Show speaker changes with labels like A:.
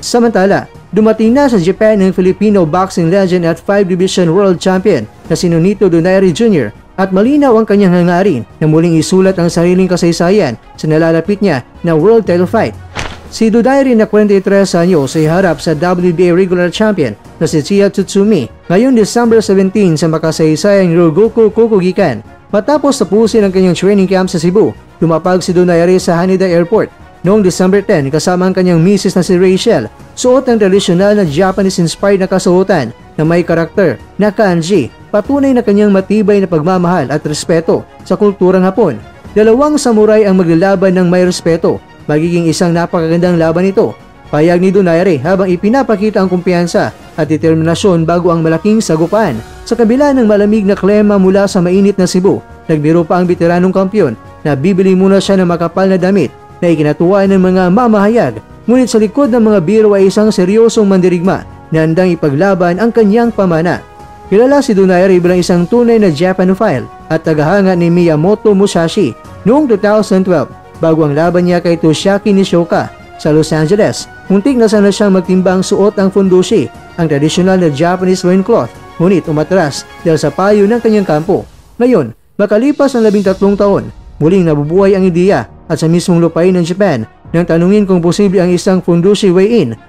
A: Samantala, dumating na sa Japan ng Filipino boxing legend at 5-division world champion na si Nonito Donaire Jr. at malinaw ang kanyang hangarin na muling isulat ang sariling kasaysayan sa nalalapit niya na world title fight. Si Donaire na 23 anyos ay harap sa WBA regular champion na si Tia Tsutsumi ngayong December 17 sa makasaysayang Ryogoku Kokugikan. Matapos tapusin ang kanyang training camp sa Cebu, lumapag si Donaire sa Haneda Airport noong December 10 kasama ang kanyang misis na si Rachel. Suot ang tradisyonal na Japanese-inspired na kasuotan na may karakter na kanji, patunay na kanyang matibay na pagmamahal at respeto sa kulturang Hapon. Dalawang samurai ang maglalaban ng may respeto. Magiging isang napakagandang laban ito. Payag ni Donaire habang ipinapakita ang kumpiyansa at determinasyon bago ang malaking sagupan. Sa kabila ng malamig na klima mula sa mainit na Cebu, nagbiro pa ang veteranong kampiyon na bibili muna siya ng makapal na damit na ikinatuwa ng mga mamahayag. Ngunit sa likod ng mga biro ay isang seryosong mandirigma na handang ipaglaban ang kanyang pamana. Kilala si Donaire bilang isang tunay na Japanophile at tagahanga ni Miyamoto Musashi noong 2012 bago ang laban niya kay Toshiaki Nishoka sa Los Angeles. Muntik na sana siyang magtimbang suot ang fundushi, ang tradisyonal na Japanese loincloth, ngunit umatras dahil sa payo ng kanyang kampo. Ngayon, makalipas ang 13 taon, muling nabubuhay ang ideya at sa mismong lupain ng Japan nang tanungin kung posible ang isang fundushi weigh-in